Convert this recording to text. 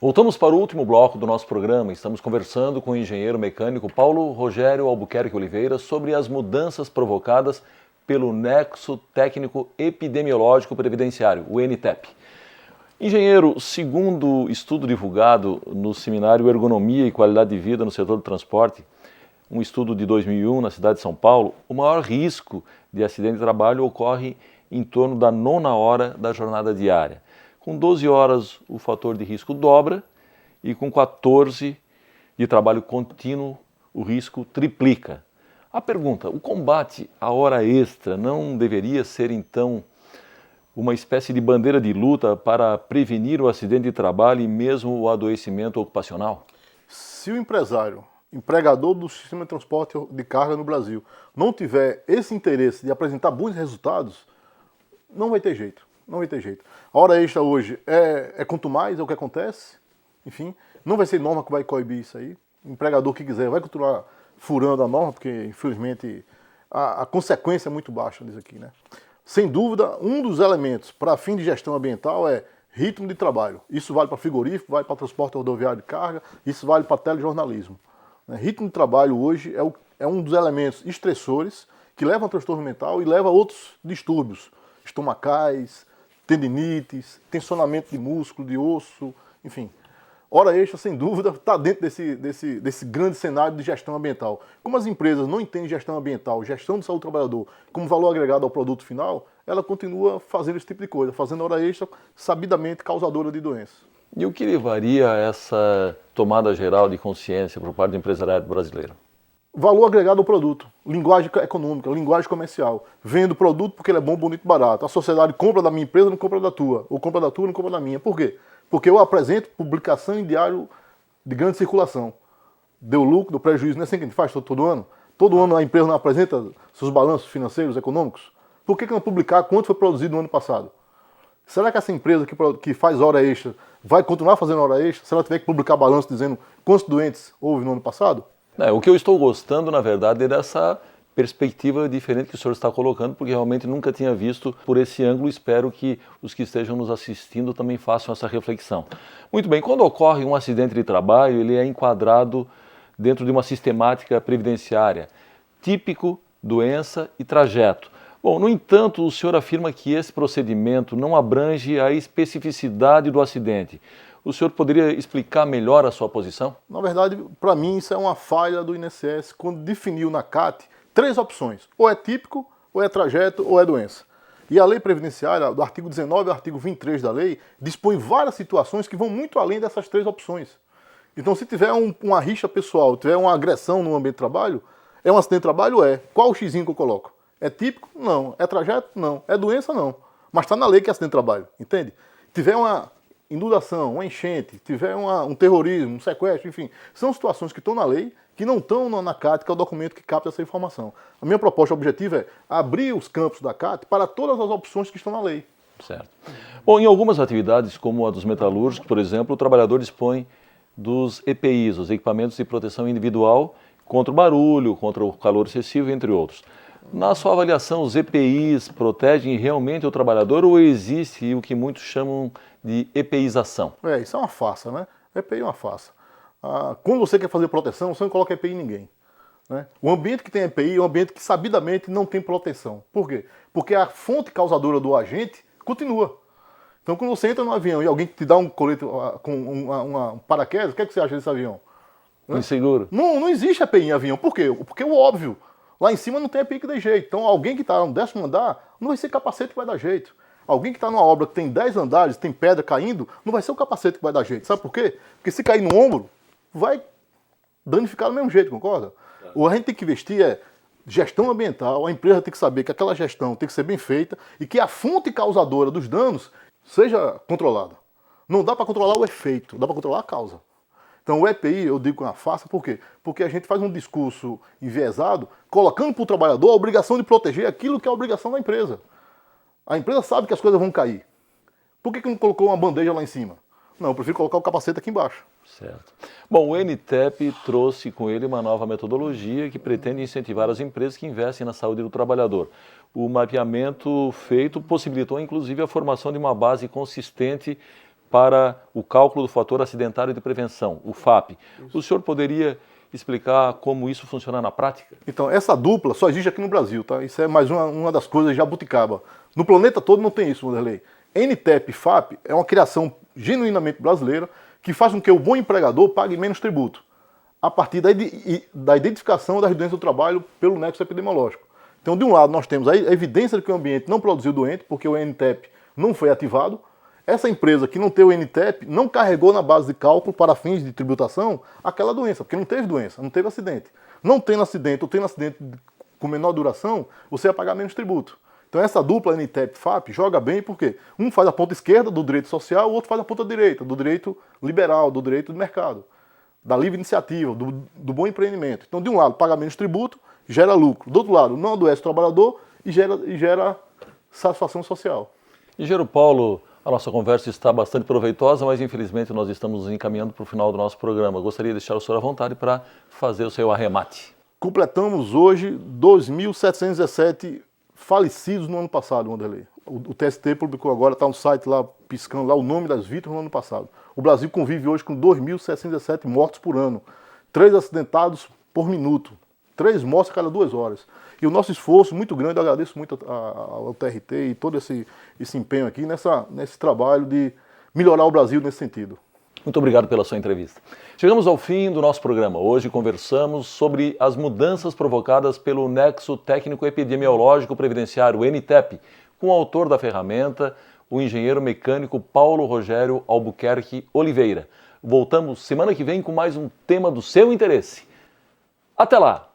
Voltamos para o último bloco do nosso programa. Estamos conversando com o engenheiro mecânico Paulo Rogério Albuquerque Oliveira sobre as mudanças provocadas pelo Nexo Técnico Epidemiológico Previdenciário, o NTEP. Engenheiro, segundo estudo divulgado no seminário Ergonomia e Qualidade de Vida no Setor do Transporte, um estudo de 2001 na cidade de São Paulo, o maior risco de acidente de trabalho ocorre em torno da 9ª hora da jornada diária. Com 12 horas o fator de risco dobra e com 14 de trabalho contínuo o risco triplica. A pergunta, o combate à hora extra não deveria ser então uma espécie de bandeira de luta para prevenir o acidente de trabalho e mesmo o adoecimento ocupacional? Se o empresário, empregador do sistema de transporte de carga no Brasil, não tiver esse interesse de apresentar bons resultados, não vai ter jeito. Não vai ter jeito. A hora extra hoje é quanto mais, é o que acontece. Enfim, não vai ser norma que vai coibir isso aí. O empregador que quiser vai continuar furando a norma, porque infelizmente a consequência é muito baixa disso aqui, né? Sem dúvida, um dos elementos para fim de gestão ambiental é ritmo de trabalho. Isso vale para frigorífico, vale para transporte rodoviário de carga, isso vale para telejornalismo. Ritmo de trabalho hoje é um dos elementos estressores que levam a transtorno mental e leva a outros distúrbios estomacais, tendinites, tensionamento de músculo, de osso, enfim. Hora extra, sem dúvida, está dentro desse grande cenário de gestão ambiental. Como as empresas não entendem gestão ambiental, gestão de saúde do trabalhador, como valor agregado ao produto final, ela continua fazendo esse tipo de coisa, fazendo hora extra sabidamente causadora de doenças. E o que levaria a essa tomada geral de consciência por parte do empresariado brasileiro? Valor agregado ao produto, linguagem econômica, linguagem comercial. Vendo o produto porque ele é bom, bonito e barato. A sociedade compra da minha empresa, não compra da tua. Ou compra da tua, não compra da minha. Por quê? Porque eu apresento publicação em diário de grande circulação. Deu lucro, deu prejuízo, não é assim que a gente faz todo ano? Todo ano a empresa não apresenta seus balanços financeiros, econômicos? Por que não publicar quanto foi produzido no ano passado? Será que essa empresa que faz hora extra vai continuar fazendo hora extra se ela tiver que publicar balanço dizendo quantos doentes houve no ano passado? O que eu estou gostando, na verdade, é dessa perspectiva diferente que o senhor está colocando, porque realmente nunca tinha visto por esse ângulo. Espero que os que estejam nos assistindo também façam essa reflexão. Muito bem, quando ocorre um acidente de trabalho, ele é enquadrado dentro de uma sistemática previdenciária, típico, doença e trajeto. Bom, no entanto, o senhor afirma que esse procedimento não abrange a especificidade do acidente. O senhor poderia explicar melhor a sua posição? Na verdade, para mim, isso é uma falha do INSS quando definiu na CAT 3 opções. Ou é típico, ou é trajeto, ou é doença. E a lei previdenciária, do artigo 19 ao artigo 23 da lei, dispõe várias situações que vão muito além dessas 3 opções. Então, se tiver uma rixa pessoal, tiver uma agressão no ambiente de trabalho, é um acidente de trabalho? É. Qual o xizinho que eu coloco? É típico? Não. É trajeto? Não. É doença? Não. Mas está na lei que é acidente de trabalho, entende? Tiver uma inundação, uma enchente, tiver um terrorismo, um sequestro, enfim, são situações que estão na lei, que não estão na CAT, que é o documento que capta essa informação. A minha proposta objetiva é abrir os campos da CAT para todas as opções que estão na lei. Certo. Bom, em algumas atividades, como a dos metalúrgicos, por exemplo, o trabalhador dispõe dos EPIs, os equipamentos de proteção individual, contra o barulho, contra o calor excessivo, entre outros. Na sua avaliação, os EPIs protegem realmente o trabalhador ou existe o que muitos chamam de EPIzação? Isso é uma farsa, né? EPI é uma farsa. Quando você quer fazer proteção, você não coloca EPI em ninguém. Né? O ambiente que tem EPI é um ambiente que sabidamente não tem proteção. Por quê? Porque a fonte causadora do agente continua. Então, quando você entra no avião e alguém te dá um colete com um paraquedas, o que é que você acha desse avião? Inseguro? Não existe EPI em avião. Por quê? Porque o óbvio. Lá em cima não tem EPI que dê jeito. Então, alguém que está no 10º andar, não vai ser capacete que vai dar jeito. Alguém que está numa obra que tem 10 andares, tem pedra caindo, não vai ser o capacete que vai dar jeito. Sabe por quê? Porque se cair no ombro, vai danificar do mesmo jeito, concorda? O que a gente tem que investir é gestão ambiental, a empresa tem que saber que aquela gestão tem que ser bem feita e que a fonte causadora dos danos seja controlada. Não dá para controlar o efeito, dá para controlar a causa. Então o EPI, eu digo com a farsa, por quê? Porque a gente faz um discurso enviesado, colocando para o trabalhador a obrigação de proteger aquilo que é a obrigação da empresa. A empresa sabe que as coisas vão cair. Por que não colocou uma bandeja lá em cima? Não, eu prefiro colocar o capacete aqui embaixo. Certo. Bom, o NTEP trouxe com ele uma nova metodologia que pretende incentivar as empresas que investem na saúde do trabalhador. O mapeamento feito possibilitou, inclusive, a formação de uma base consistente para o cálculo do fator acidentário de prevenção, o FAP. O senhor poderia explicar como isso funciona na prática? Então, essa dupla só existe aqui no Brasil, tá? Isso é mais uma das coisas de jabuticaba. No planeta todo não tem isso, Wanderlei. NTEP e FAP é uma criação genuinamente brasileira que faz com que o bom empregador pague menos tributo, a partir da identificação das doenças do trabalho pelo nexo epidemiológico. Então, de um lado, nós temos a evidência de que o ambiente não produziu doente, porque o NTEP não foi ativado. Essa empresa que não tem o NTEP não carregou na base de cálculo para fins de tributação aquela doença, porque não teve doença, não teve acidente. Não tendo acidente ou tendo acidente com menor duração, você vai pagar menos tributo. Então essa dupla NTEP-FAP joga bem porque um faz a ponta esquerda do direito social, o outro faz a ponta direita, do direito liberal, do direito de mercado, da livre iniciativa, do bom empreendimento. Então, de um lado, paga menos tributo, gera lucro. Do outro lado, não adoece o trabalhador e gera satisfação social. Engenheiro Paulo, a nossa conversa está bastante proveitosa, mas infelizmente nós estamos nos encaminhando para o final do nosso programa. Gostaria de deixar o senhor à vontade para fazer o seu arremate. Completamos hoje 2.717 falecidos no ano passado, Wanderlei. O TST publicou agora, está no site lá, piscando lá o nome das vítimas no ano passado. O Brasil convive hoje com 2.717 mortos por ano, 3 acidentados por minuto, 3 mortes a cada 2 horas. E o nosso esforço muito grande, eu agradeço muito ao TRT e todo esse empenho aqui nesse trabalho de melhorar o Brasil nesse sentido. Muito obrigado pela sua entrevista. Chegamos ao fim do nosso programa. Hoje conversamos sobre as mudanças provocadas pelo Nexo Técnico Epidemiológico Previdenciário, o NTEP, com o autor da ferramenta, o engenheiro mecânico Paulo Rogério Albuquerque Oliveira. Voltamos semana que vem com mais um tema do seu interesse. Até lá!